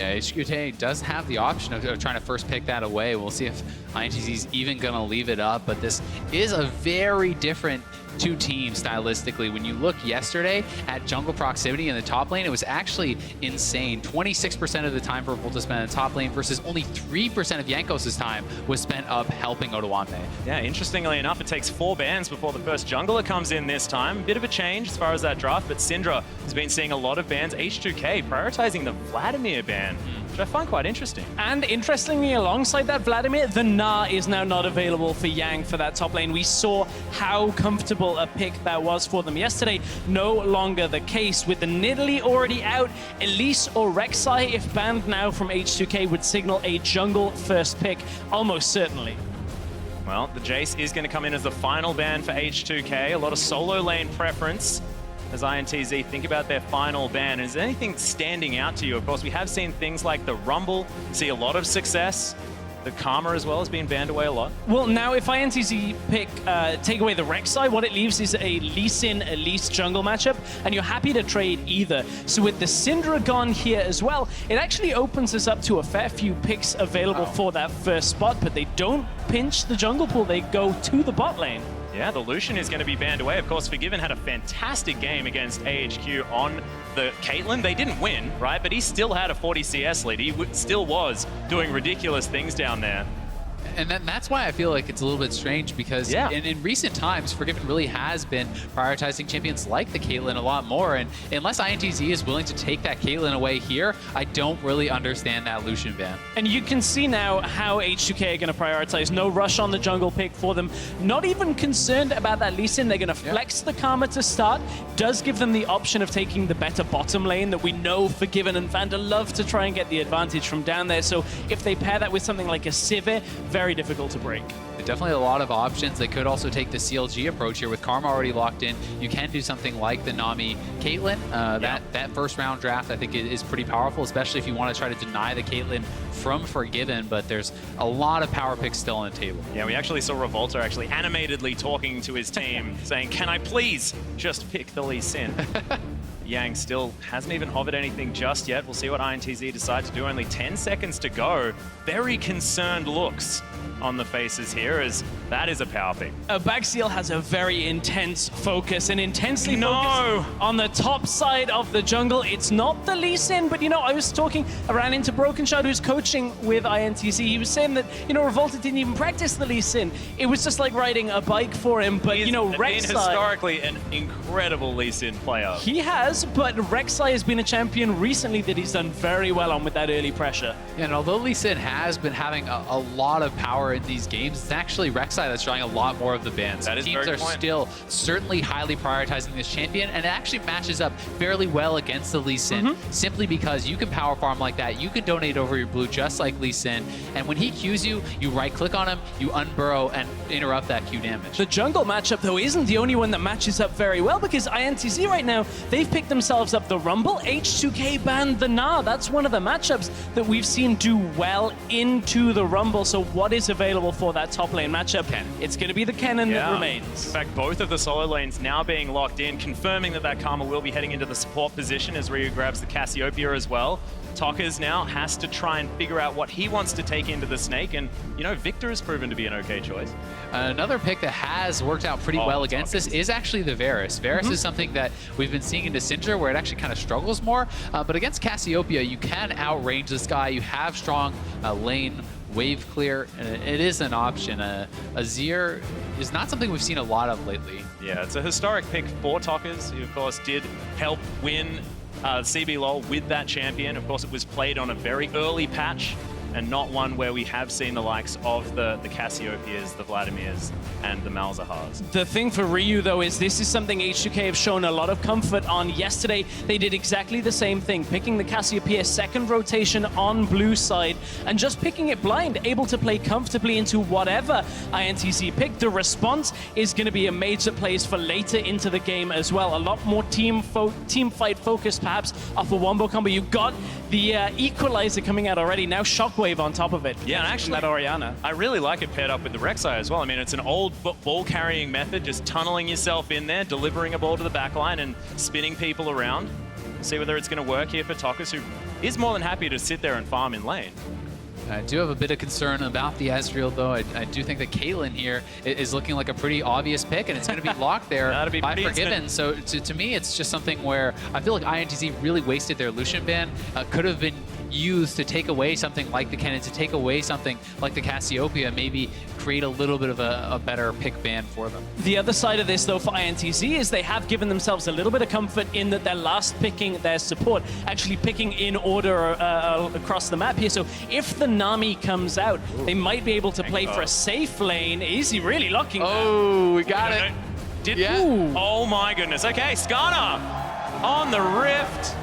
Yeah, H2K does have the option of trying to first pick that away. We'll see if iNTZ is even going to leave it up, but this is a very different two teams stylistically. When you look yesterday at jungle proximity in the top lane, it was actually insane. 26% of the time for Revolta spent in the top lane versus only 3% of Jankos' time was spent up helping Odoamne. Yeah, interestingly enough, it takes 4 bans before the first jungler comes in this time. Bit of a change as far as that draft, but Syndra has been seeing a lot of bans. H2K prioritizing the Vladimir ban, which I find quite interesting. And interestingly, alongside that Vladimir, the Na is now not available for Yang for that top lane. We saw how comfortable a pick that was for them yesterday. No longer the case. With the Nidalee already out, Elise or RekSai, if banned now from H2K, would signal a jungle first pick, almost certainly. Well, the Jace is going to come in as the final ban for H2K. A lot of solo lane preference as iNTZ think about their final ban. Is there anything standing out to you? Of course, we have seen things like the Rumble see a lot of success. The Karma as well has been banned away a lot. Well, now if iNTZ take away the RekSai, what it leaves is a Lee Sin, Elise jungle matchup, and you're happy to trade either. So with the Syndra gone here as well, it actually opens us up to a fair few picks available for that first spot, but they don't pinch the jungle pool, they go to the bot lane. Yeah, the Lucian is going to be banned away. Of course, Forgiven had a fantastic game against AHQ on the Caitlyn. They didn't win, right? But he still had a 40 CS lead. He still was doing ridiculous things down there. And that's why I feel like it's a little bit strange, because in recent times, Forgiven really has been prioritizing champions like the Caitlyn a lot more. And unless iNTZ is willing to take that Caitlyn away here, I don't really understand that Lucian ban. And you can see now how H2K are going to prioritize. No rush on the jungle pick for them. Not even concerned about that Lee Sin. They're going to flex the Karma to start. Does give them the option of taking the better bottom lane that we know Forgiven and Vander love to try and get the advantage from down there. So if they pair that with something like a Sivir, very difficult to break. Definitely a lot of options. They could also take the CLG approach here with Karma already locked in. You can do something like the Nami Caitlyn. That first round draft I think is pretty powerful, especially if you want to try to deny the Caitlyn from Forgiven, but there's a lot of power picks still on the table. Yeah, we actually saw Revolta actually animatedly talking to his team saying, "Can I please just pick the Lee Sin?" Yang still hasn't even hovered anything just yet. We'll see what iNTZ decide to do. Only 10 seconds to go. Very concerned looks on the faces here, as that is a power pick. Baxiel has a very intense focus, and intensely focused on the top side of the jungle. It's not the Lee Sin, but I ran into Broken Shard, who's coaching with iNTZ. He was saying that, Revolta didn't even practice the Lee Sin. It was just like riding a bike for him, but He's been RekSai, historically an incredible Lee Sin player. He has, but RekSai has been a champion recently that he's done very well on with that early pressure. Yeah, and although Lee Sin has been having a lot of power in these games, it's actually RekSai that's drawing a lot more of the bans. Teams are still certainly highly prioritizing this champion, and it actually matches up fairly well against the Lee Sin, simply because you can power farm like that, you can donate over your blue just like Lee Sin, and when he Qs you, you right click on him, you unburrow and interrupt that Q damage. The jungle matchup though isn't the only one that matches up very well, because iNTZ right now, they've picked themselves up the Rumble. H2K banned the Na. That's one of the matchups that we've seen do well into the Rumble. So what is available for that top lane matchup? It's going to be the Kennen that remains. In fact, both of the solo lanes now being locked in, confirming that Karma will be heading into the support position as Ryu grabs the Cassiopeia as well. Tockers now has to try and figure out what he wants to take into the Snake, and Victor has proven to be an okay choice. Another pick that has worked out pretty well against this is actually the Varus. Varus is something that we've been seeing into Syndra where it actually kind of struggles more, but against Cassiopeia, you can outrange this guy. You have strong lane wave clear, and it is an option. Azir is not something we've seen a lot of lately. Yeah, it's a historic pick for Tockers, who of course did help win CB LOL with that champion. Of course, it was played on a very early patch, and not one where we have seen the likes of the Cassiopeias, the Vladimirs, and the Malzahars. The thing for Ryu, though, is this is something H2K have shown a lot of comfort on. Yesterday, they did exactly the same thing, picking the Cassiopeia second rotation on blue side, and just picking it blind, able to play comfortably into whatever iNTZ picked. The response is going to be a mage that plays for later into the game as well. A lot more team fight focus, perhaps, off a wombo combo. You got the equalizer coming out already. Now Shockwave on top of it. Yeah, and actually, that Orianna. I really like it paired up with the RekSai as well. I mean, it's an old ball carrying method, just tunneling yourself in there, delivering a ball to the backline and spinning people around. See whether it's going to work here for tockers, who is more than happy to sit there and farm in lane. I do have a bit of concern about the Ezreal, though. I do think that Caitlyn here is looking like a pretty obvious pick, and it's going to be locked there by Forgiven. So to me, it's just something where I feel like iNTZ really wasted their Lucian ban. Could have been used to take away something like the Kennen, to take away something like the Cassiopeia, maybe create a little bit of a better pick ban for them. The other side of this, though, for iNTZ is they have given themselves a little bit of comfort in that they're last picking their support, actually picking in order across the map here. So if the Nami comes out, they might be able to play for a safe lane. Is he really locking Oh, we got it. Oh my goodness. Okay, Skarner on the Rift.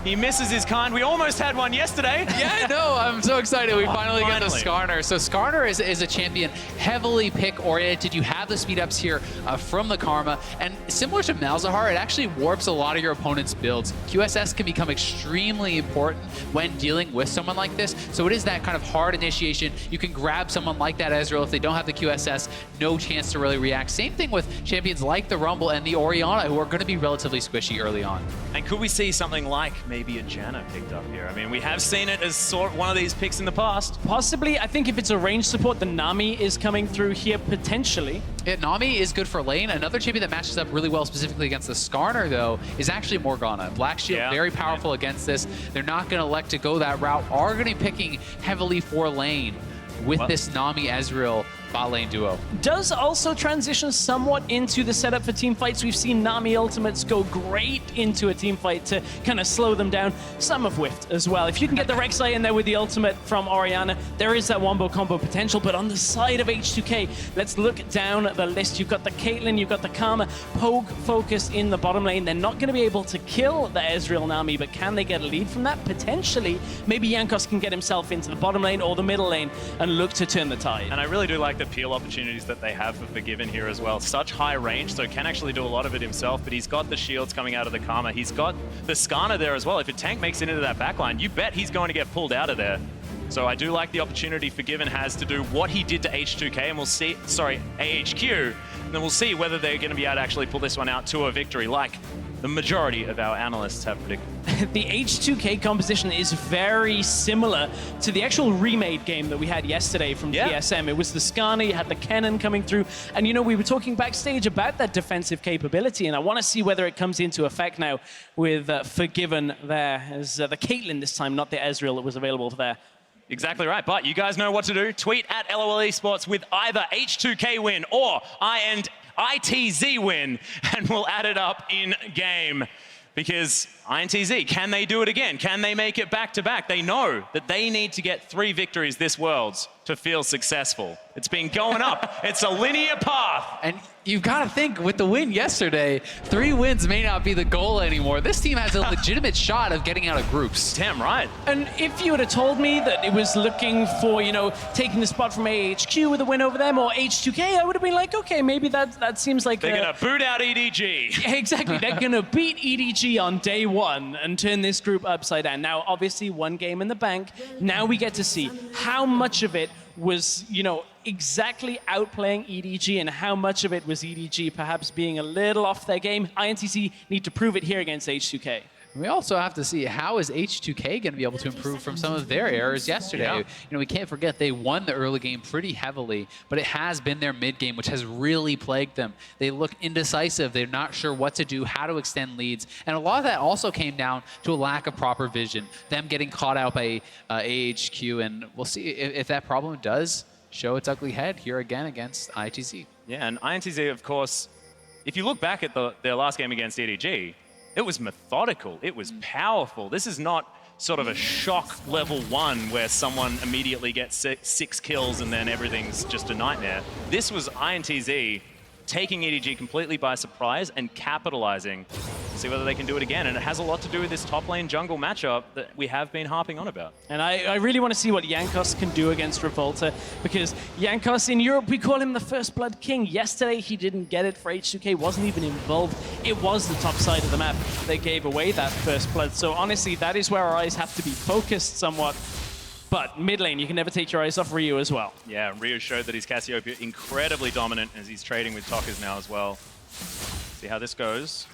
He misses his kind. We almost had one yesterday. Yeah, I know. I'm so excited. We finally got the Skarner. So Skarner is a champion heavily pick oriented. You have the speed ups here from the Karma. And similar to Malzahar, it actually warps a lot of your opponent's builds. QSS can become extremely important when dealing with someone like this. So it is that kind of hard initiation. You can grab someone like that Ezreal. If they don't have the QSS, no chance to really react. Same thing with champions like the Rumble and the Orianna, who are going to be relatively squishy early on. And could we see something like maybe a Janna picked up here? I mean, we have seen it as sort of one of these picks in the past. Possibly. I think if it's a range support, the Nami is coming through here potentially. Yeah, Nami is good for lane. Another champion that matches up really well specifically against the Skarner, though, is actually Morgana. Black Shield, very powerful against this. They're not going to elect to go that route. Are going to be picking heavily for lane with this Nami Ezreal bot lane duo. Does also transition somewhat into the setup for team fights. We've seen Nami ultimates go great into a team fight to kind of slow them down. Some have whiffed as well. If you can get the RekSai in there with the ultimate from Orianna, there is that wombo combo potential. But on the side of H2K, let's look down the list. You've got the Caitlyn, you've got the Karma, Pogue focus in the bottom lane. They're not going to be able to kill the Ezreal Nami, but can they get a lead from that? Potentially. Maybe Jankos can get himself into the bottom lane or the middle lane and look to turn the tide. And I really do like the peel opportunities that they have for Forgiven here as well. Such high range, so can actually do a lot of it himself, but he's got the shields coming out of the Karma. He's got the Skarner there as well. If a tank makes it into that backline, you bet he's going to get pulled out of there. So I do like the opportunity Forgiven has to do what he did to H2K, and we'll see, AHQ, and then we'll see whether they're going to be able to actually pull this one out to a victory, like the majority of our analysts have predicted. The H2K composition is very similar to the actual remade game that we had yesterday from TSM. It was the Skarner, you had the Kennen coming through, and you know, we were talking backstage about that defensive capability, and I want to see whether it comes into effect now with Forgiven there, as the Caitlyn this time, not the Ezreal that was available there. Exactly right, but you guys know what to do. Tweet at LOL Esports with either H2K win or ITZ win, and we'll add it up in game. Because iNTZ, can they do it again? Can they make it back-to-back? They know that they need to get 3 victories this Worlds to feel successful. It's been going up. It's a linear path. And you've got to think, with the win yesterday, 3 wins may not be the goal anymore. This team has a legitimate shot of getting out of groups. Damn right. And if you would have told me that it was looking for, you know, taking the spot from AHQ with a win over them, or H2K, I would have been like, okay, maybe that seems like they're going to boot out EDG. Exactly. They're going to beat EDG on day 1 and turn this group upside down. Now, obviously, 1 game in the bank. Now we get to see how much of it was, you know, exactly outplaying EDG and how much of it was EDG perhaps being a little off their game. iNTZ need to prove it here against H2K. We also have to see, how is H2K going to be able to improve from some of their errors yesterday? You know, we can't forget they won the early game pretty heavily, but it has been their mid game which has really plagued them. They look indecisive. They're not sure what to do, how to extend leads, and a lot of that also came down to a lack of proper vision, them getting caught out by AHQ, and we'll see if that problem does show its ugly head here again against ITZ. Yeah, and iNTZ, of course, if you look back at their last game against EDG, it was methodical, it was powerful. This is not sort of a shock level 1 where someone immediately gets 6 kills and then everything's just a nightmare. This was iNTZ taking EDG completely by surprise and capitalizing. See whether they can do it again, and it has a lot to do with this top lane jungle matchup that we have been harping on about. And I really want to see what Jankos can do against Revolta, because Jankos in Europe, we call him the First Blood King. Yesterday he didn't get it for H2K, wasn't even involved. It was the top side of the map that gave away that First Blood. So honestly, that is where our eyes have to be focused somewhat. But mid lane, you can never take your eyes off Ryu as well. Yeah, Ryu showed that his Cassiopeia incredibly dominant as he's trading with tockers now as well. See how this goes.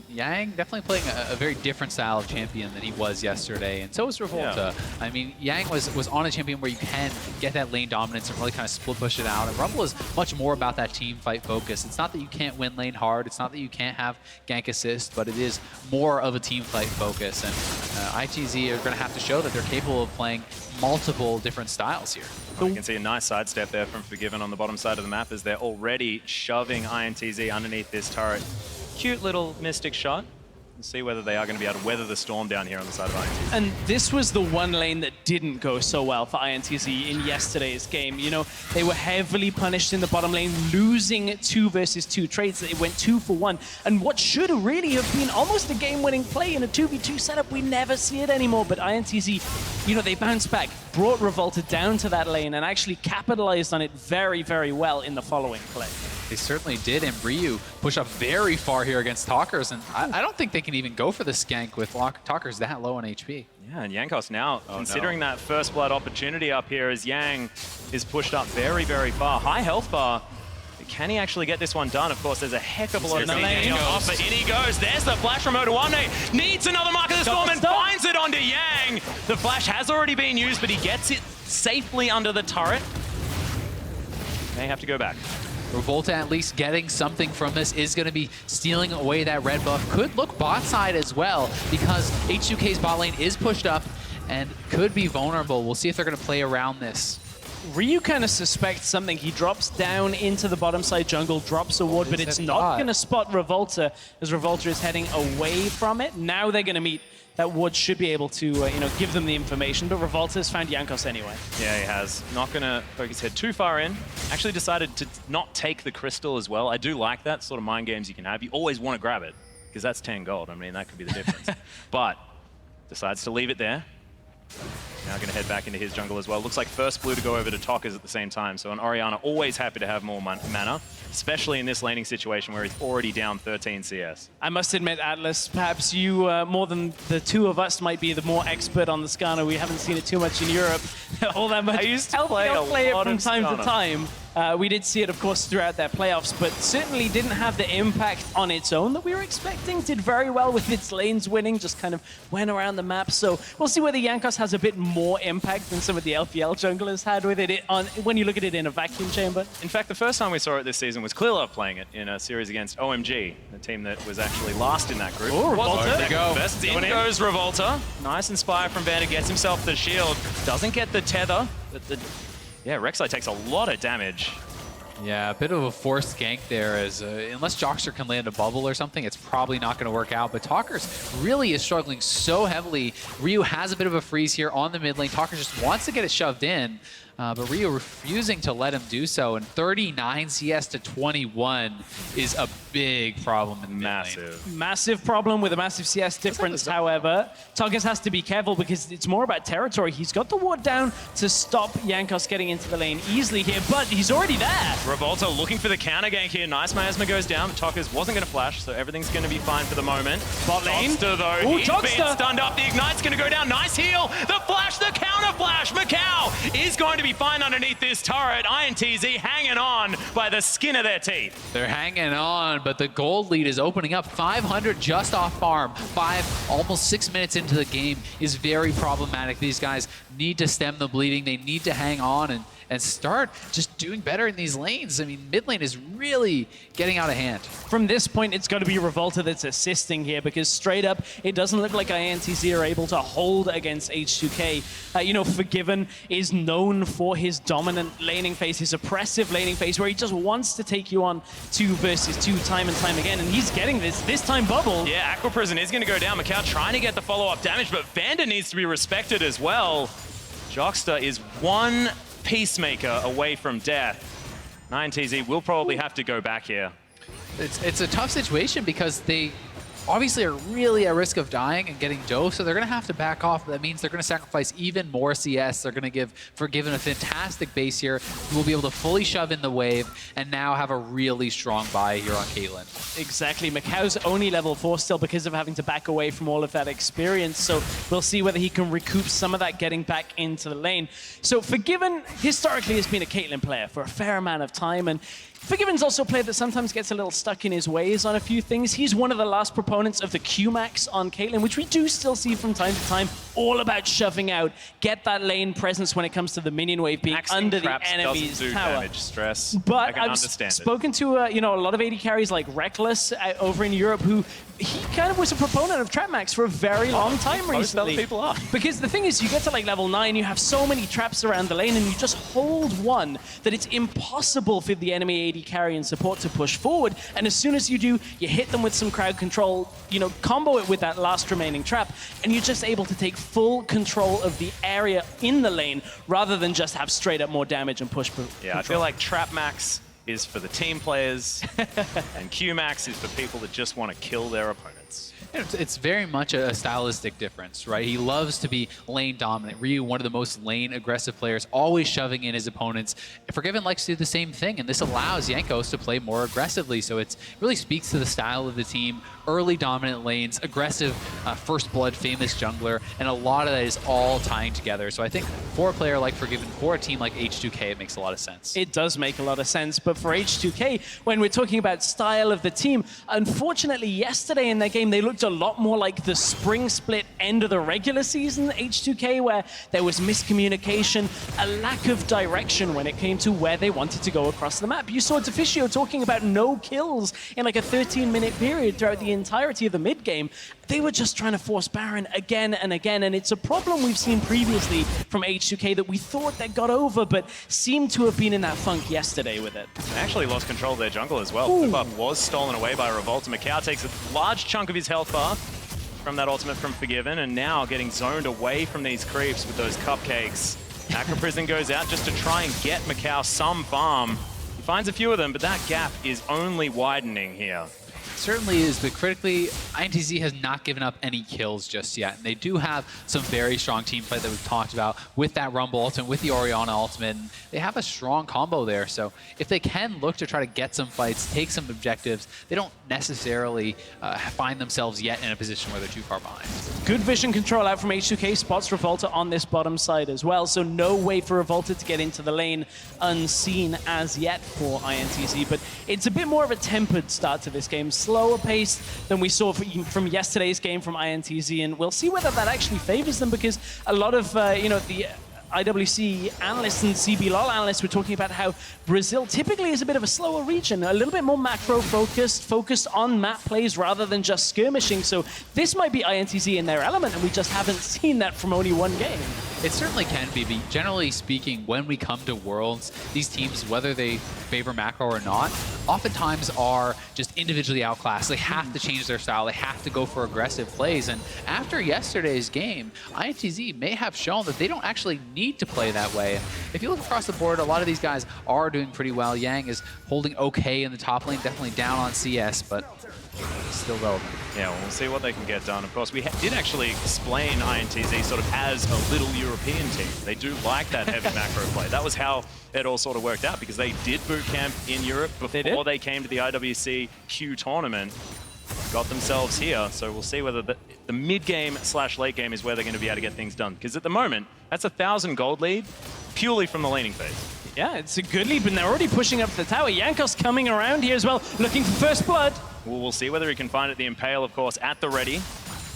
Yang definitely playing a very different style of champion than he was yesterday, and so was Revolta. Yeah. I mean, Yang was on a champion where you can get that lane dominance and really kind of split push it out, and Rumble is much more about that team fight focus. It's not that you can't win lane hard, it's not that you can't have gank assist, but it is more of a team fight focus, and ITZ are going to have to show that they're capable of playing multiple different styles here. You can see a nice sidestep there from Forgiven on the bottom side of the map as they're already shoving iNTZ underneath this turret. Cute little Mystic shot. Let's see whether they are going to be able to weather the storm down here on the side of iNTZ. And this was the one lane that didn't go so well for iNTZ in yesterday's game. You know, they were heavily punished in the bottom lane, losing 2 versus 2 trades. It went 2 for 1. And what should really have been almost a game-winning play in a 2v2 setup, we never see it anymore. But iNTZ, you know, they bounced back, brought Revolta down to that lane, and actually capitalized on it very, very well in the following play. They certainly did, and Ryu push up very far here against tockers, and I don't think they can even go for the skank with tockers that low on HP. Yeah, and Jankos now considering that first blood opportunity up here as Yang is pushed up very, very far. High health bar. But can he actually get this one done? Of course, there's a heck of a lot of speed on offer. In he goes. There's the flash from Odoamne. Needs another mark of the storm and finds it onto Yang. The flash has already been used, but he gets it safely under the turret. May have to go back. Revolta at least getting something from this is going to be stealing away that red buff. Could look bot side as well because H2K's bot lane is pushed up and could be vulnerable. We'll see if they're going to play around this. Ryu kind of suspects something. He drops down into the bottom side jungle, drops a ward, but it's not going to spot Revolta as Revolta is heading away from it. Now they're going to meet. That ward should be able to, you know, give them the information, but Revolta has found Jankos anyway. Yeah, he has. Not going to poke his head too far in. Actually decided to not take the crystal as well. I do like that sort of mind games you can have. You always want to grab it, because that's 10 gold. I mean, that could be the difference. But decides to leave it there. Now going to head back into his jungle as well. Looks like first blue to go over to tockers at the same time. So an Orianna always happy to have more mana, especially in this laning situation where he's already down 13 CS. I must admit, Atlus, perhaps you, more than the two of us, might be the more expert on the Skarner. We haven't seen it too much in Europe all that much. I used to play it from time to time. We did see it, of course, throughout their playoffs, but certainly didn't have the impact on its own that we were expecting. Did very well with its lanes winning, just kind of went around the map. So we'll see whether Jankos has a bit more impact than some of the LPL junglers had with it when you look at it in a vacuum chamber. In fact, the first time we saw it this season was Clearlove playing it in a series against OMG, a team that was actually last in that group. Oh, Revolta. There you go. Best in goes Revolta. Nice Inspire from Vander, gets himself the shield. Doesn't get the tether, but yeah, RekSai takes a lot of damage. Yeah, a bit of a forced gank there as unless Jockster can land a bubble or something, it's probably not going to work out. But tockers really is struggling so heavily. Ryu has a bit of a freeze here on the mid lane. tockers just wants to get it shoved in. But Ryu refusing to let him do so, and 39 CS to 21 is a big problem in the lane. Massive problem with a massive CS difference, however. tockers has to be careful because it's more about territory. He's got the ward down to stop Jankos getting into the lane easily here, but he's already there. Revolta looking for the counter gank here. Nice miasma goes down, but tockers wasn't going to flash, so everything's going to be fine for the moment. Bot lane. Jockster, though, he's been stunned up. The Ignite's going to go down. Nice heal. The flash, the counter flash. micaO is going to be fine underneath this turret. iNTZ hanging on by the skin of their teeth. They're hanging on, but the gold lead is opening up. 500 just off farm. Almost 6 minutes into the game is very problematic. These guys need to stem the bleeding. They need to hang on and start just doing better in these lanes. I mean, mid lane is really getting out of hand. From this point, it's got to be Revolta that's assisting here because straight up, it doesn't look like iNTZ are able to hold against H2K. You know, Forgiven is known for his dominant laning phase, his oppressive laning phase, where he just wants to take you on 2 versus 2 time and time again, and he's getting this time bubble. Yeah, Aqua Prison is going to go down. micaO trying to get the follow-up damage, but Vander needs to be respected as well. Jockster is one Peacemaker away from death. iNTZ will probably have to go back here. It's a tough situation because they obviously are really at risk of dying and getting dosed, so they're going to have to back off. That means they're going to sacrifice even more CS. They're going to give Forgiven a fantastic base here, who will be able to fully shove in the wave and now have a really strong buy here on Caitlyn. Exactly. micaO's only level 4 still because of having to back away from all of that experience, so we'll see whether he can recoup some of that getting back into the lane. So Forgiven historically has been a Caitlyn player for a fair amount of time, and Forgiven's also a player that sometimes gets a little stuck in his ways on a few things. He's one of the last proponents of the Q-Max on Caitlyn, which we do still see from time to time, all about shoving out, get that lane presence when it comes to the minion wave being under the enemy's tower. Damage, stress. But I've spoken to a lot of AD carries like Reckless over in Europe, who he kind of was a proponent of Trap Max for a very long time recently. Most people are. Because the thing is, you get to like level 9, you have so many traps around the lane, and you just hold one that it's impossible for the enemy AD carry and support to push forward. And as soon as you do, you hit them with some crowd control, combo it with that last remaining trap, and you're just able to take full control of the area in the lane rather than just have straight up more damage and push. Yeah, I feel like Trap Max is for the team players, and Q Max is for people that just want to kill their opponents. It's very much a stylistic difference, right? He loves to be lane dominant. Ryu, one of the most lane aggressive players, always shoving in his opponents. Forgiven likes to do the same thing, and this allows Jankos to play more aggressively. So it really speaks to the style of the team. Early dominant lanes, aggressive first blood, famous jungler, and a lot of that is all tying together. So I think for a player like Forgiven, for a team like H2K, it makes a lot of sense. It does make a lot of sense, but for H2K, when we're talking about style of the team, unfortunately yesterday in their game, they looked a lot more like the spring split end of the regular season H2K, where there was miscommunication, a lack of direction when it came to where they wanted to go across the map. You saw Deficio talking about no kills in like a 13-minute period throughout the entirety of the mid game. They were just trying to force Baron again and again, and it's a problem we've seen previously from H2K that we thought they got over, but seemed to have been in that funk yesterday with it. They actually lost control of their jungle as well. The buff was stolen away by Revolta. micaO takes a large chunk of his health bar from that ultimate from Forgiven, and now getting zoned away from these creeps with those cupcakes. Acro Prison goes out just to try and get micaO some farm. He finds a few of them, but that gap is only widening here. Certainly is, but critically, iNTZ has not given up any kills just yet. And they do have some very strong team play that we've talked about with that Rumble ultimate, with the Orianna ultimate. And they have a strong combo there. So if they can look to try to get some fights, take some objectives, they don't necessarily find themselves yet in a position where they're too far behind. Good vision control out from H2K, spots Revolta on this bottom side as well. So no way for Revolta to get into the lane unseen as yet for iNTZ. But it's a bit more of a tempered start to this game. Slower pace than we saw from yesterday's game from iNTZ, and we'll see whether that actually favors them, because a lot of the IWC analysts and CB LOL analysts were talking about how Brazil typically is a bit of a slower region, a little bit more macro focused on map plays rather than just skirmishing. So this might be iNTZ in their element, and we just haven't seen that from only one game. It certainly can be, but generally speaking, when we come to Worlds, these teams, whether they favor macro or not, oftentimes are just individually outclassed. They have to change their style. They have to go for aggressive plays. And after yesterday's game, iNTZ may have shown that they don't actually need to play that way. If you look across the board, a lot of these guys are doing pretty well. Yang is holding okay in the top lane, definitely down on CS, but still relevant. Yeah, we'll see what they can get done. Of course, we did actually explain iNTZ sort of as a little European team. They do like that heavy macro play. That was how it all sort of worked out, because they did boot camp in Europe before they came to the IWC Q tournament. Got themselves here, so we'll see whether the mid-game / late game is where they're going to be able to get things done. Because at the moment, that's a 1,000 gold lead purely from the laning phase. Yeah, it's a good lead, but they're already pushing up the tower. Jankos coming around here as well, looking for first blood. Well, we'll see whether he can find it. The Impale, of course, at the ready.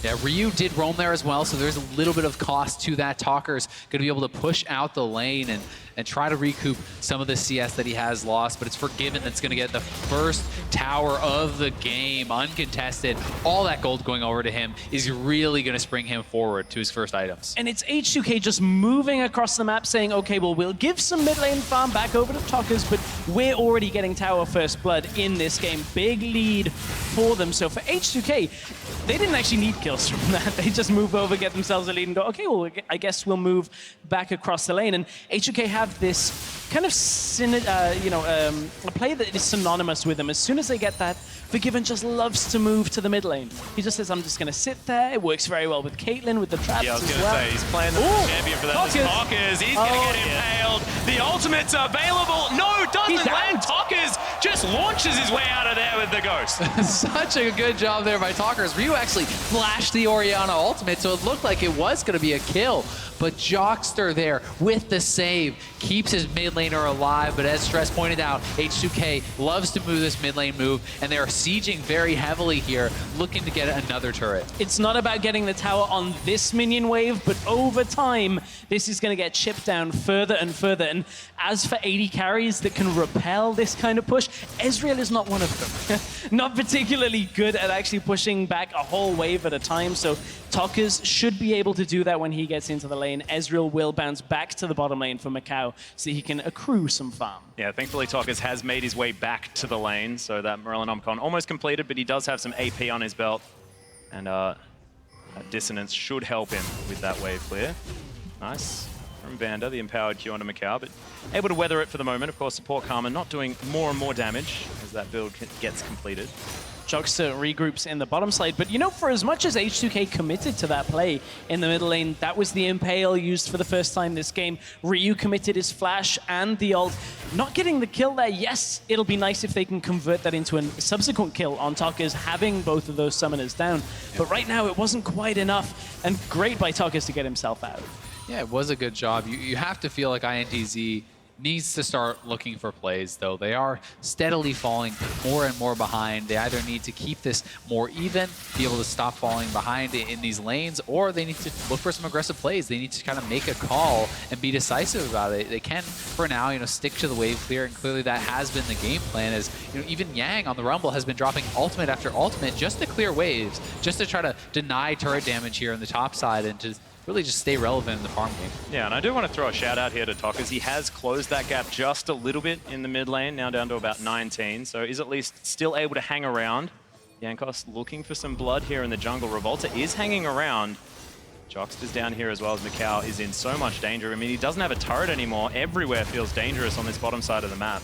Yeah, Ryu did roam there as well, so there's a little bit of cost to that. Tockers going to be able to push out the lane and try to recoup some of the CS that he has lost, but it's Forgiven that's going to get the first tower of the game, uncontested. All that gold going over to him is really going to spring him forward to his first items. And it's H2K just moving across the map saying, okay, well, we'll give some mid lane farm back over to Tockers, but we're already getting tower first blood in this game. Big lead for them. So for H2K, they didn't actually need kills from that. They just move over, get themselves a lead, and go, okay, well, I guess we'll move back across the lane. And H2K have this kind of a play that is synonymous with them. As soon as they get that, Forgiven just loves to move to the mid lane. He just says, I'm just going to sit there. It works very well with Caitlyn, with the traps. Yeah, I was going to say, he's playing the champion for that. Tockers, he's going to get impaled. The ultimate's available. No, doesn't land. Tockers just launches his way out of there with the ghost. Such a good job there by Tockers. Ryu actually flashed the Orianna ultimate, so it looked like it was going to be a kill. But Jockster there with the save keeps his mid laner alive. But as Stress pointed out, H2K loves to move this mid lane move, and they are sieging very heavily here, looking to get another turret. It's not about getting the tower on this minion wave, but over time, this is going to get chipped down further and further. And as for AD carries that can repel this kind of push, Ezreal is not one of them. Not particularly good at actually pushing back a whole wave at a time. So Tockers should be able to do that when he gets into the lane. Ezreal will bounce back to the bottom lane for micaO so he can accrue some farm. Yeah, thankfully Tockers has made his way back to the lane, so that Morellonomicon almost completed, but he does have some AP on his belt. And that dissonance should help him with that wave clear. Nice from Vander, the empowered Q onto micaO, but able to weather it for the moment. Of course, support Karma not doing more and more damage as that build gets completed. Jockster regroups in the bottom side, but you know, for as much as H2K committed to that play in the middle lane, that was the Impale used for the first time this game. Ryu committed his flash and the ult. Not getting the kill there, yes, it'll be nice if they can convert that into a subsequent kill on Tockers, having both of those summoners down. But right now, it wasn't quite enough, and great by Tockers to get himself out. Yeah, it was a good job. You have to feel like iNTZ needs to start looking for plays, though. They are steadily falling more and more behind. They either need to keep this more even, be able to stop falling behind in these lanes, or they need to look for some aggressive plays. They need to kind of make a call and be decisive about it. They can, for now, stick to the wave clear, and clearly that has been the game plan. As even Yang on the Rumble has been dropping ultimate after ultimate just to clear waves, just to try to deny turret damage here on the top side and to really just stay relevant in the farm game. Yeah, and I do want to throw a shout out here to Tockers. He has closed that gap just a little bit in the mid lane, now down to about 19, so is at least still able to hang around. Jankos looking for some blood here in the jungle. Revolta is hanging around. Jockster's down here as well, as micaO is in so much danger. I mean, he doesn't have a turret anymore. Everywhere feels dangerous on this bottom side of the map.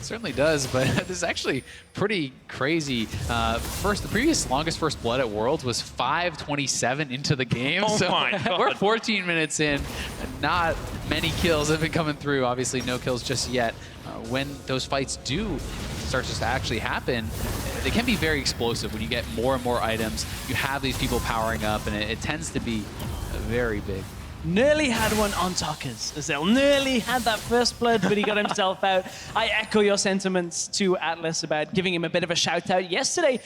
Certainly does, but this is actually pretty crazy. The previous longest first blood at Worlds was 5:27 into the game. Oh so my God. We're 14 minutes in. Not many kills have been coming through. Obviously, no kills just yet. When those fights do start to actually happen, they can be very explosive. When you get more and more items, you have these people powering up, and it tends to be very big. Nearly had one on Tockers. Azael nearly had that first blood, but he got himself out. I echo your sentiments to Atlus about giving him a bit of a shout out yesterday.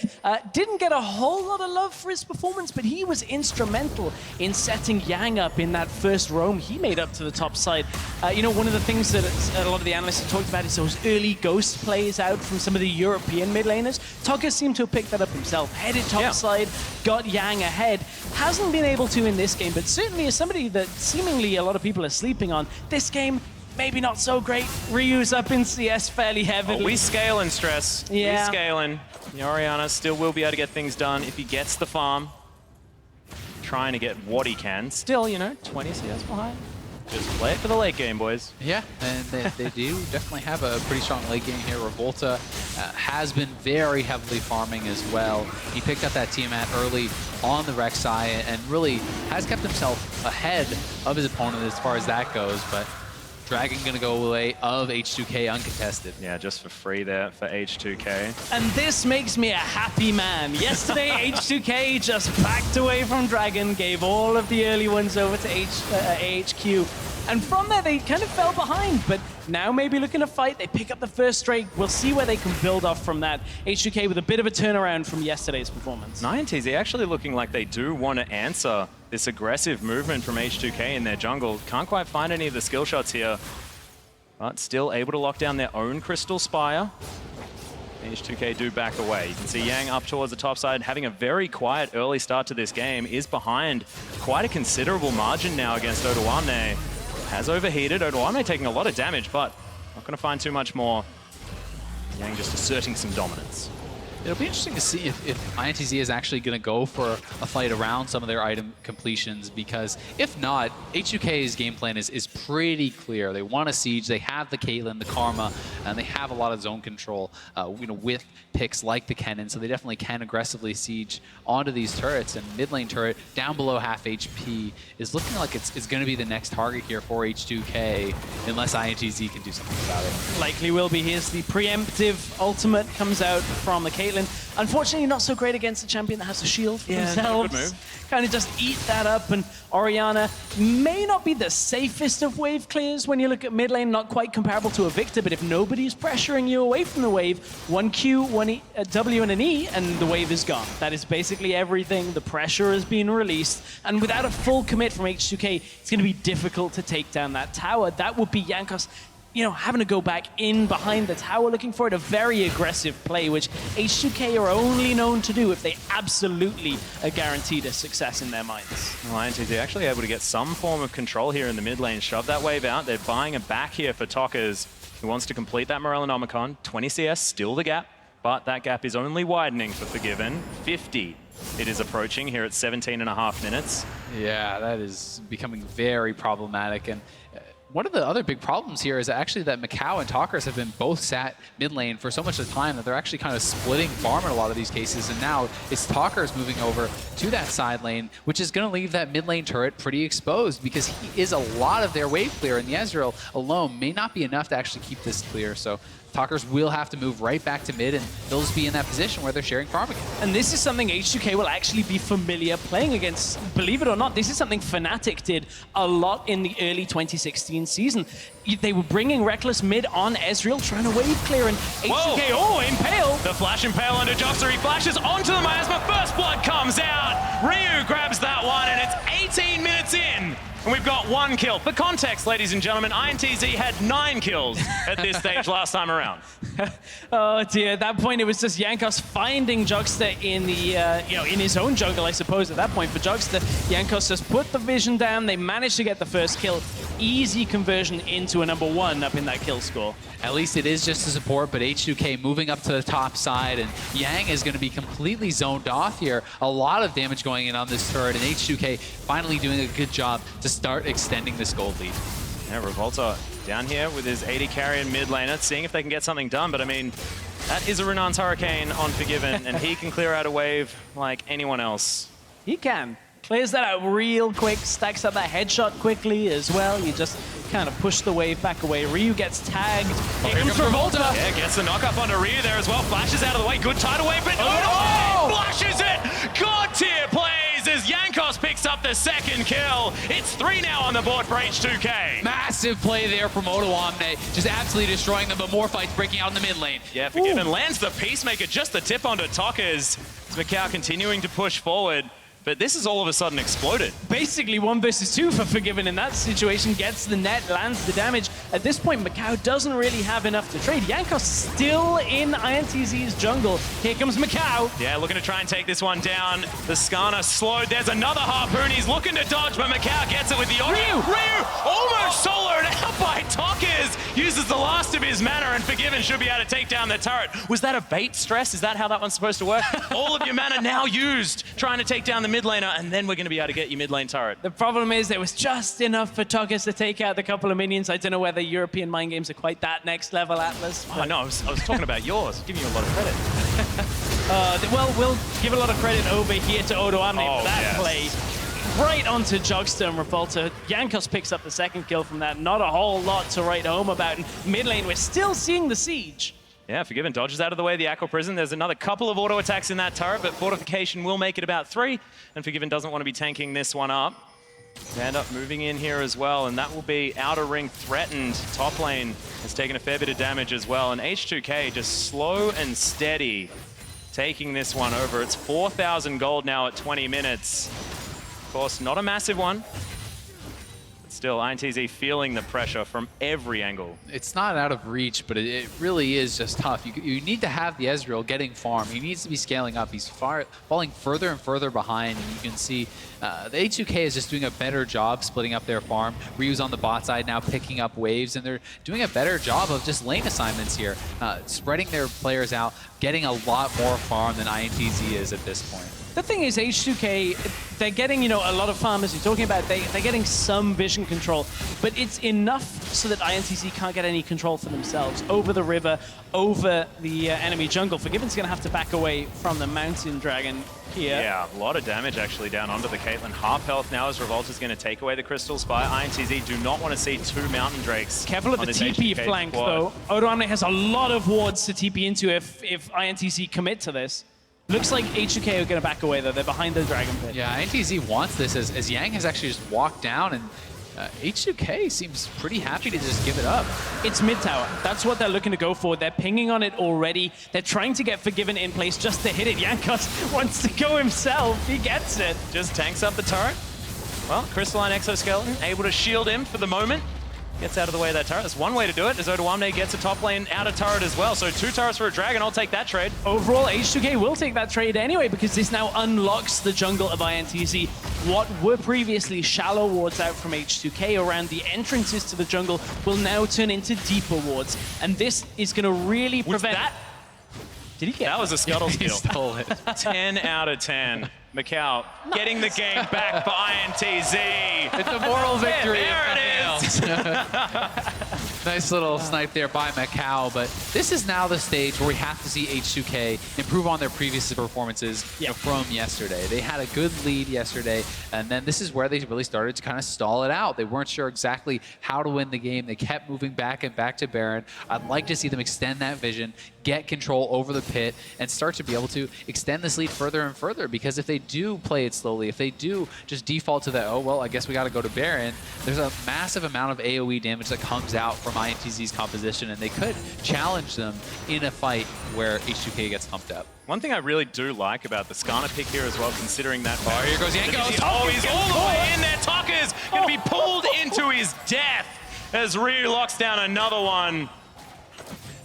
Didn't get a whole lot of love for his performance, but he was instrumental in setting Yang up in that first roam he made up to the top side. One of the things that a lot of the analysts have talked about is those early ghost plays out from some of the European mid laners. Tockers seemed to have picked that up himself. Headed top side, got Yang ahead. Hasn't been able to in this game, but certainly is somebody that seemingly a lot of people are sleeping on. This game, maybe not so great. Ryu's up in CS fairly heavily. Oh, we scaling, Stress. Yeah. We scaling. Orianna still will be able to get things done if he gets the farm. Trying to get what he can. Still, 20 CS behind. Just play it for the late game, boys. Yeah, and they do definitely have a pretty strong late game here. Revolta has been very heavily farming as well. He picked up that Tiamat early on the RekSai and really has kept himself ahead of his opponent as far as that goes, but Dragon gonna go away of H2K uncontested. Yeah, just for free there for H2K. And this makes me a happy man. Yesterday, H2K just backed away from Dragon, gave all of the early ones over to AHQ. And from there, they kind of fell behind, but now maybe looking to fight. They pick up the first Drake. We'll see where they can build off from that. H2K with a bit of a turnaround from yesterday's performance. iNTZ actually looking like they do want to answer this aggressive movement from H2K in their jungle. Can't quite find any of the skill shots here, but still able to lock down their own Crystal Spire. H2K do back away. You can see Yang up towards the top side, having a very quiet early start to this game, is behind quite a considerable margin now against Odoamne. Has overheated. Odoamne taking a lot of damage, but not going to find too much more. Yang just asserting some dominance. It'll be interesting to see if iNTZ is actually going to go for a fight around some of their item completions, because if not, H2K's game plan is pretty clear. They want to siege, they have the Caitlyn, the Karma, and they have a lot of zone control with picks like the Kennen, so they definitely can aggressively siege onto these turrets, and mid lane turret down below half HP is looking like it's going to be the next target here for H2K, unless iNTZ can do something about it. Likely will be. Here's the preemptive ultimate comes out from the Caitlyn. Unfortunately, not so great against a champion that has a shield for themselves. Good move. Kind of just eat that up, and Orianna may not be the safest of wave clears when you look at mid lane, not quite comparable to a Victor, but if nobody's pressuring you away from the wave, one Q, one W and an E, and the wave is gone. That is basically everything. The pressure has been released, and without a full commit from H2K, it's going to be difficult to take down that tower. That would be Jankos, you know, having to go back in behind the tower, looking for it, a very aggressive play, which H2K are only known to do if they absolutely are guaranteed a success in their minds. Well, iNTZ actually able to get some form of control here in the mid lane, shove that wave out. They're buying a back here for tockers, who wants to complete that Morellonomicon. 20 CS, still the gap, but that gap is only widening for Forgiven. 50 it is approaching here at 17.5 minutes. Yeah, that is becoming very problematic. And one of the other big problems here is actually that micaO and tockers have been both sat mid lane for so much of the time that they're actually kind of splitting farm in a lot of these cases. And now it's tockers moving over to that side lane, which is going to leave that mid lane turret pretty exposed because he is a lot of their wave clear, and the Ezreal alone may not be enough to actually keep this clear. So tockers will have to move right back to mid, and they'll just be in that position where they're sharing farm again. And this is something H2K will actually be familiar playing against. Believe it or not, this is something Fnatic did a lot in the early 2016 season. They were bringing Reckless mid on Ezreal, trying to wave clear, and H2K, Impale! The flash Impale under Jockster, he flashes onto the miasma, first blood comes out! Ryu grabs that one, and it's 18 minutes in! And we've got 1 kill. For context, ladies and gentlemen, iNTZ had 9 kills at this stage last time around. Oh dear, at that point it was just Jankos finding Jockster in the, in his own jungle, I suppose, at that point for Jockster. Jankos just put the vision down, they managed to get the first kill. Easy conversion into a #1 up in that kill score. At least it is just a support, but H2K moving up to the top side, and Yang is going to be completely zoned off here. A lot of damage going in on this turret, and H2K finally doing a good job to start extending this gold lead. Yeah, Revolta down here with his AD carry and mid laner, seeing if they can get something done, but I mean, that is a Runan's Hurricane on Forgiven, and he can clear out a wave like anyone else. He can. Clears that out real quick, stacks up that headshot quickly as well. You just kind of push the wave back away. Ryu gets tagged. Here comes Revolta. Yeah, gets the knock up onto Ryu there as well. Flashes out of the way. Good tidal wave, but flashes it! God tier plays as Jankos picks up the second kill. It's 3 now on the board for H2K. Massive play there from Odoamne, just absolutely destroying them, but more fights breaking out in the mid lane. Yeah, Forgiven lands the Peacemaker, just the tip onto tockers. micaO continuing to push forward. But this has all of a sudden exploded. Basically 1 versus 2 for Forgiven in that situation. Gets the net, lands the damage. At this point, micaO doesn't really have enough to trade. Jankos still in iNTZ's jungle. Here comes micaO. Yeah, looking to try and take this one down. The Skarner slowed. There's another Harpoon. He's looking to dodge, but micaO gets it with the auto. Ryu almost soloed out by tockers. Uses the last of his mana, and Forgiven should be able to take down the turret. Was that a bait stress? Is that how that one's supposed to work? All of your mana now used trying to take down the mid laner, and then we're going to be able to get you mid lane turret. The problem is there was just enough for tockers to take out the couple of minions. I don't know whether European mind games are quite that next level, Atlus. Oh, no, I was talking about yours. Giving you a lot of credit. Well, we'll give a lot of credit over here to Odoamne for that play. Right onto Jockster and Revolta. Jankos picks up the second kill from that. Not a whole lot to write home about. In mid lane, we're still seeing the siege. Yeah, Forgiven dodges out of the way of the Aqua Prison. There's another couple of auto attacks in that turret, but Fortification will make it about 3, and Forgiven doesn't want to be tanking this one up. Vander moving in here as well, and that will be outer ring threatened. Top lane has taken a fair bit of damage as well, and H2K just slow and steady taking this one over. It's 4,000 gold now at 20 minutes. Of course, not a massive one. Still, iNTZ feeling the pressure from every angle. It's not out of reach, but it really is just tough. You need to have the Ezreal getting farm. He needs to be scaling up. He's falling further and further behind, and you can see the H2K is just doing a better job splitting up their farm. Ryu's on the bot side now picking up waves, and they're doing a better job of just lane assignments here, spreading their players out, getting a lot more farm than iNTZ is at this point. The thing is, H2K, they're getting, a lot of farmers you're talking about, they're getting some vision control, but it's enough so that iNTZ can't get any control for themselves over the river, over the enemy jungle. Forgiven's going to have to back away from the Mountain Dragon here. Yeah, a lot of damage actually down onto the Caitlyn. Half health now as Revolta's going to take away the Crystal Spy. iNTZ do not want to see 2 Mountain Drakes. Careful of the TP flank, though. Odoamne has a lot of wards to TP into if iNTZ commit to this. Looks like H2K are going to back away, though. They're behind the Dragon Pit. Yeah, iNTZ wants this as Yang has actually just walked down, and H2K seems pretty happy to just give it up. It's mid tower. That's what they're looking to go for. They're pinging on it already. They're trying to get Forgiven in place just to hit it. Jankos wants to go himself. He gets it. Just tanks up the turret. Well, Crystalline Exoskeleton able to shield him for the moment. Gets out of the way of that turret. That's one way to do it, as Odoamne gets a top lane out of turret as well. So 2 turrets for a dragon. I'll take that trade. Overall, H2K will take that trade anyway, because this now unlocks the jungle of iNTZ. What were previously shallow wards out from H2K around the entrances to the jungle will now turn into deeper wards. And this is going to really prevent... Did he get that? Was a scuttle He skill. stole it. 10 out of 10. micaO getting the game back for iNTZ. It's a moral victory. There it is. Nice little snipe there by micaO, but this is now the stage where we have to see H2K improve on their previous performances from yesterday. They had a good lead yesterday, and then this is where they really started to kind of stall it out. They weren't sure exactly how to win the game. They kept moving back and back to Baron. I'd like to see them extend that vision, get control over the pit, and start to be able to extend this lead further and further, because if they do play it slowly, if they do just default to that, oh, well, I guess we got to go to Baron, there's a massive amount of AoE damage that comes out from iNTZ's composition, and they could challenge them in a fight where H2K gets humped up. One thing I really do like about the Skarner pick here as well, considering that... Oh, here goes Jankos. Oh, he's all the way in there. Tockers going to be pulled into his death as Ryu locks down another one.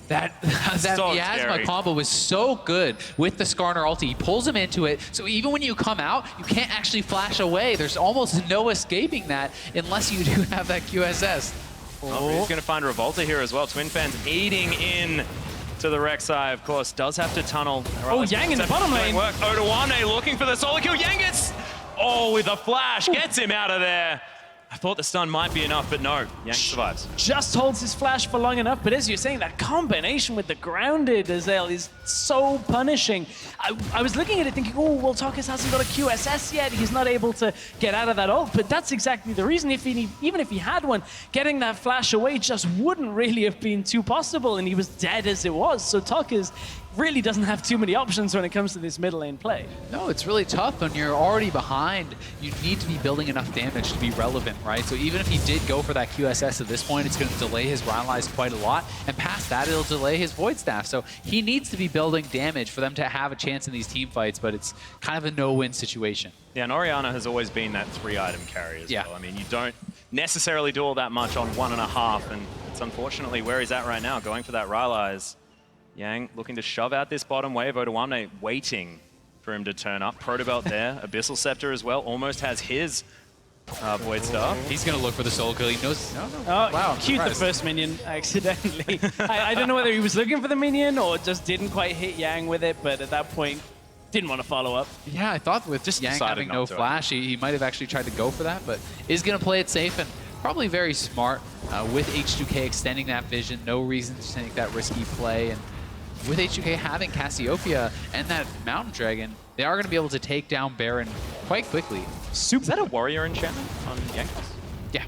That So miasma scary. combo was so good with the Skarner ulti. He pulls him into it, so even when you come out, you can't actually flash away. There's almost no escaping that unless you do have that QSS. Oh, he's going to find Revolta here as well. Twin fans aiding in to the RekSai, of course, does have to tunnel. Oh, Yang in the bottom lane. Odoamne looking for the solo kill. Yang gets... Oh, with a flash, gets him out of there. I thought the stun might be enough, but no, Yang survives. Just holds his flash for long enough, but as you're saying, that combination with the grounded Azael is so punishing. I was looking at it thinking, oh, well, tockers hasn't got a QSS yet. He's not able to get out of that ult, but that's exactly the reason. Even if he had one, getting that flash away just wouldn't really have been too possible, and he was dead as it was. So tockers really doesn't have too many options when it comes to this middle lane play. No, it's really tough when you're already behind. You need to be building enough damage to be relevant, right? So even if he did go for that QSS at this point, it's going to delay his Rhymelines quite a lot, and past that, it'll delay his Void Staff. So he needs to be building damage for them to have a chance in these team fights, but it's kind of a no-win situation. Yeah, and Orianna has always been that 3-item carry as well. I mean, you don't necessarily do all that much on 1.5, and it's unfortunately where he's at right now, going for that Rhymelines. Yang looking to shove out this bottom wave. Odoamne waiting for him to turn up. Protobelt there. Abyssal Scepter as well. Almost has his Void Staff. He's going to look for the soul kill. He knows... No. Oh, Wow, he queued the surprised. first minion accidentally. I don't know whether he was looking for the minion or just didn't quite hit Yang with it, but at that point, didn't want to follow up. Yeah, I thought with just Yang decided having not no to. flash, he might have actually tried to go for that, but is going to play it safe and probably very smart with H2K extending that vision. No reason to take that risky play, and with H2K having Cassiopeia and that Mountain Dragon, they are going to be able to take down Baron quite quickly. Is that a warrior enchantment on Jankos? Yeah.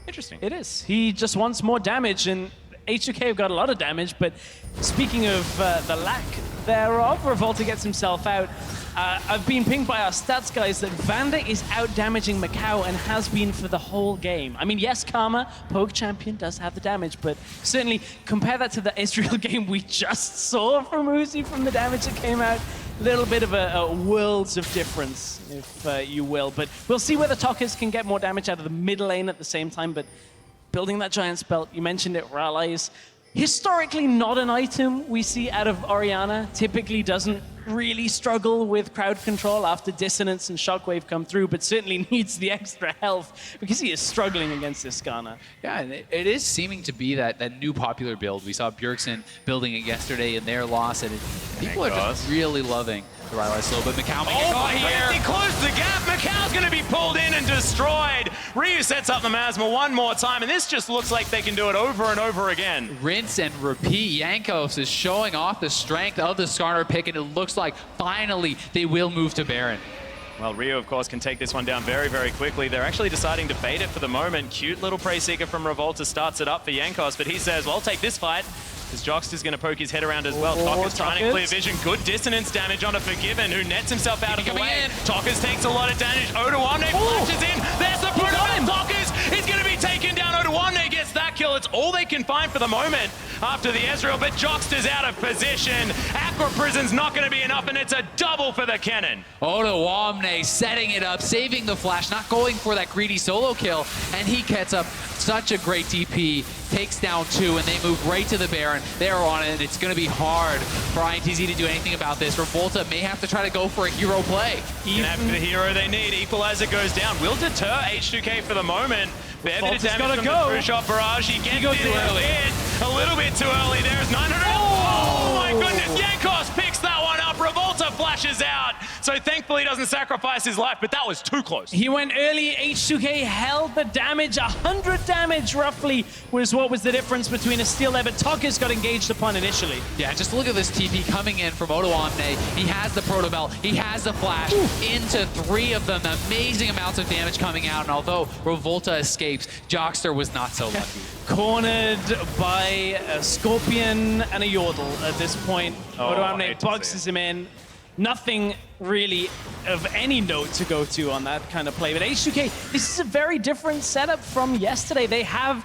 Interesting. It is. He just wants more damage, and H2K have got a lot of damage, but speaking of the lack thereof, Revolta gets himself out. I've been pinged by our stats guys that Vander is out-damaging micaO and has been for the whole game. I mean, yes, Karma, Poke Champion, does have the damage, but certainly compare that to the Ezreal game we just saw from Uzi from the damage that came out. A little bit of a worlds of difference, if you will. But we'll see whether Tockers can get more damage out of the middle lane at the same time, but building that Giant's Belt, you mentioned it, Rallies. Historically not an item we see out of Orianna. Typically doesn't really struggle with crowd control after Dissonance and Shockwave come through, but certainly needs the extra health because he is struggling against this Skarner. Yeah, and it is seeming to be that new popular build. We saw Bjergsen building it yesterday in their loss, and people are just really loving the Rylai slow, but micaO making a caught here. He closed the gap. micaO's going to be pulled in and destroyed. Ryu sets up the miasma one more time, and this just looks like they can do it over and over again. Rinse and repeat. Jankos is showing off the strength of the Skarner pick, and it looks like finally they will move to Baron. Well, Ryu, of course, can take this one down very, very quickly. They're actually deciding to bait it for the moment. Cute little Prey Seeker from Revolta starts it up for Jankos, but he says, well, I'll take this fight. As Jockster's going to poke his head around as well. Tockers trying to clear vision. Good dissonance damage onto Forgiven, who nets himself out of the way. Tockers takes a lot of damage. Odoamne flashes in. There's the protocol. Tockers is going to be taken down. Odoamne gets that kill. It's all they can find for the moment after the Ezreal, but Jockster's out of position. Aqua Prison's not going to be enough, and it's a double for the Kennen. Odoamne setting it up, saving the flash, not going for that greedy solo kill, and he gets up such a great DP, takes down 2, and they move right to the Baron. They're on it, and it's going to be hard for iNTZ to do anything about this. Revolta may have to try to go for a hero play. Even after the hero they need, Equalizer goes down. Will deter H2K for the moment. Fair bit of damage from the true shot barrage. He gets it in a little bit too early. There's 900. Oh my goodness, Jankos picks that one up. Revolta flashes out. So thankfully he doesn't sacrifice his life, but that was too close. He went early. H2K held the damage. 100 damage roughly was what was the difference between a steal there, but tockers got engaged upon initially. Yeah, just look at this TP coming in from Odoamne. He has the Proto Belt, he has the flash into 3 of them. Amazing amounts of damage coming out, and although Revolta escapes, Jockster was not so lucky. Cornered by a Scorpion and a Yordle at this point. Odoamne boxes him in. Nothing really of any note to go to on that kind of play. But H2K, this is a very different setup from yesterday. They have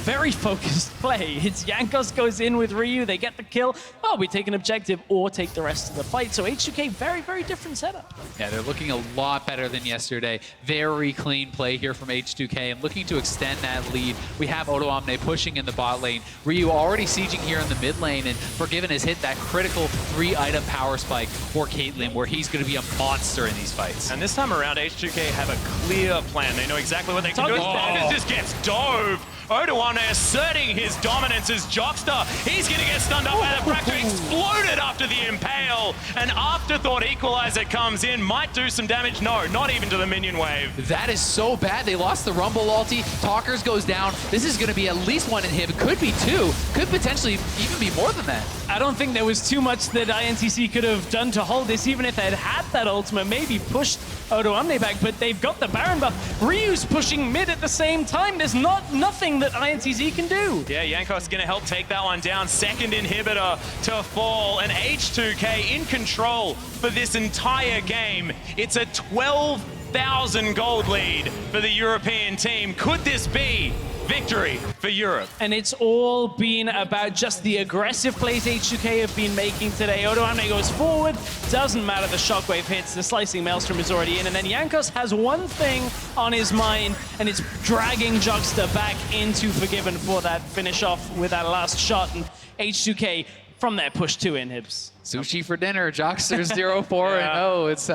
very focused play. It's Jankos goes in with Ryu, they get the kill. Oh, we take an objective or take the rest of the fight. So H2K, very, very different setup. Yeah, they're looking a lot better than yesterday. Very clean play here from H2K and looking to extend that lead. We have Odoamne pushing in the bot lane. Ryu already sieging here in the mid lane, and Forgiven has hit that critical 3-item power spike for Caitlyn, where he's going to be a monster in these fights. And this time around, H2K have a clear plan. They know exactly what they can do. Tockers just gets dove. Odoamne asserting his dominance as Jockster. He's going to get stunned up by the fracture. Exploded after the impale. An afterthought equalizer comes in. Might do some damage. No, not even to the minion wave. That is so bad. They lost the Rumble ulti. Tockers goes down. This is going to be at least 1 inhib. Could be 2. Could potentially even be more than that. I don't think there was too much that iNTZ could have done to hold this, even if they'd had that ultimate, maybe pushed Odoamne back, but they've got the Baron buff. Ryu's pushing mid at the same time. There's nothing that iNTZ can do. Yeah, Jankos is going to help take that one down. Second inhibitor to fall, and H2K in control for this entire game. It's a 12,000 gold lead for the European team. Could this be victory for Europe? And it's all been about just the aggressive plays H2K have been making today. Odoamne goes forward, doesn't matter, the shockwave hits, the slicing maelstrom is already in, and then Jankos has one thing on his mind, and it's dragging Jockster back into Forgiven for that finish off with that last shot, and H2K from there push 2 inhibs. Sushi for dinner, Jockster 0-4-0. It's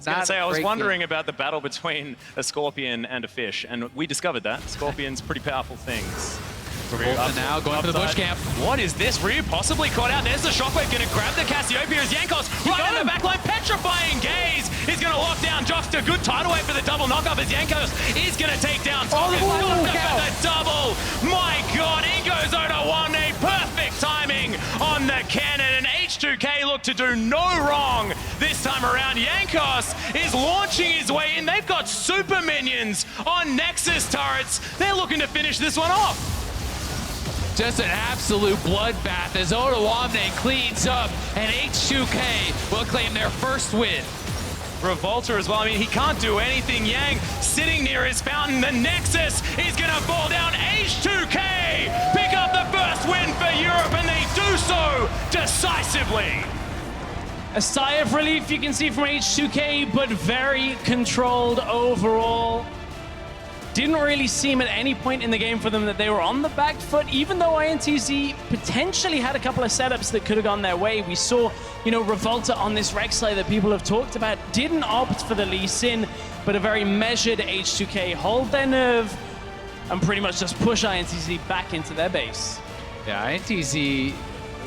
I was wondering about the battle between a scorpion and a fish, and we discovered that. Scorpions, pretty powerful things. Revolta now going for the bush camp. What is this? Ryu possibly caught out. There's the shockwave, going to grab the Cassiopeia as Jankos right in the backline. Petrifying gaze. He's going to lock down Jockster. Good tidal wave for the double knockup as Jankos is going to take down Tockers. For the double. My God, in goes Odoamne. Perfect timing on the Kennen, and H2K look to do no wrong this time around. Jankos is launching his way in. They've got super minions on Nexus turrets. They're looking to finish this one off. Just an absolute bloodbath as Odoamne cleans up, and H2K will claim their first win. Revolta as well. I mean, he can't do anything. Yang sitting near his fountain. The Nexus is going to fall down. H2K pick up the first win for Europe, and they do so decisively. A sigh of relief you can see from H2K, but very controlled overall. Didn't really seem at any point in the game for them that they were on the back foot, even though iNTZ potentially had a couple of setups that could have gone their way. We saw, Revolta on this RekSai that people have talked about didn't opt for the Lee Sin, but a very measured H2K hold their nerve and pretty much just push iNTZ back into their base. Yeah, iNTZ,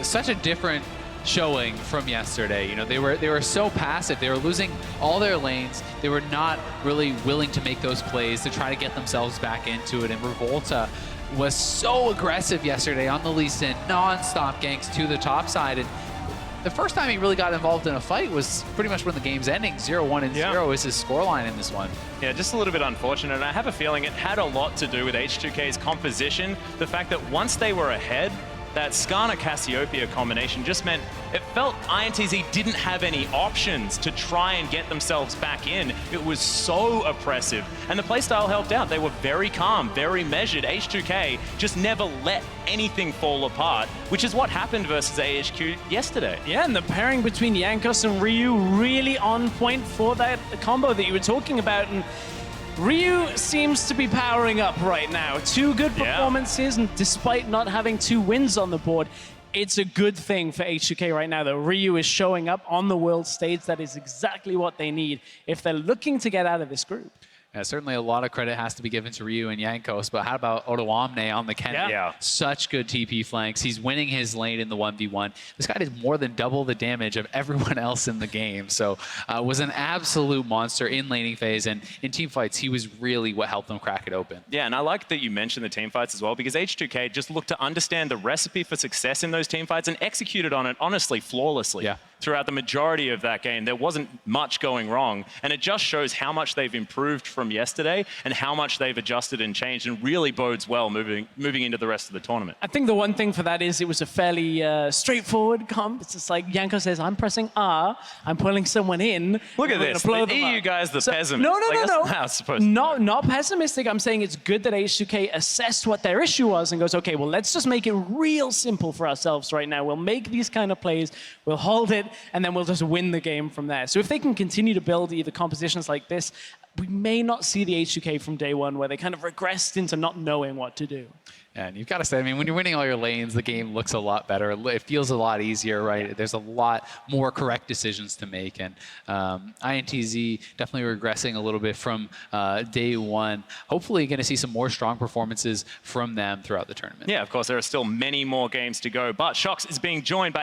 such a different showing from yesterday. They were so passive. They were losing all their lanes. They were not really willing to make those plays to try to get themselves back into it. And Revolta was so aggressive yesterday on the Lee Sin, non-stop ganks to the top side. And the first time he really got involved in a fight was pretty much when the game's ending. 0-1-0 is his scoreline in this one. Yeah, just a little bit unfortunate. I have a feeling it had a lot to do with H2K's composition. The fact that once they were ahead, that Skarner Cassiopeia combination just meant it felt iNTZ didn't have any options to try and get themselves back in. It was so oppressive. And the playstyle helped out. They were very calm, very measured. H2K just never let anything fall apart, which is what happened versus AHQ yesterday. Yeah, and the pairing between Jankos and Ryu really on point for that combo that you were talking about. And Ryu seems to be powering up right now. 2 good performances, and despite not having 2 wins on the board, it's a good thing for H2K right now that Ryu is showing up on the world stage. That is exactly what they need if they're looking to get out of this group. Yeah, certainly a lot of credit has to be given to Ryu and Jankos, but how about Odoamne on the Kennen? Yeah. Such good TP flanks. He's winning his lane in the 1v1. This guy did more than double the damage of everyone else in the game, so was an absolute monster in laning phase, and in team fights, he was really what helped them crack it open. Yeah, and I like that you mentioned the team fights as well, because H2K just looked to understand the recipe for success in those team fights and executed on it, honestly, flawlessly. Yeah. Throughout the majority of that game, there wasn't much going wrong, and it just shows how much they've improved from yesterday and how much they've adjusted and changed, and really bodes well moving into the rest of the tournament. I think the one thing for that is it was a fairly straightforward comp. It's just like Jankos says, I'm pressing R, I'm pulling someone in. Look at this, the EU guy's the pessimist. No, like, that's not how it's supposed to be. Not pessimistic. I'm saying it's good that H2K assessed what their issue was and goes, okay, well, let's just make it real simple for ourselves right now. We'll make these kind of plays, we'll hold it, and then we'll just win the game from there. So if they can continue to build either compositions like this, we may not see the H2K from day one where they kind of regressed into not knowing what to do. And you've got to say, I mean, when you're winning all your lanes, the game looks a lot better. It feels a lot easier, right? There's a lot more correct decisions to make. And iNTZ definitely regressing a little bit from day one. Hopefully going to see some more strong performances from them throughout the tournament. Yeah, of course, there are still many more games to go, but Shox is being joined by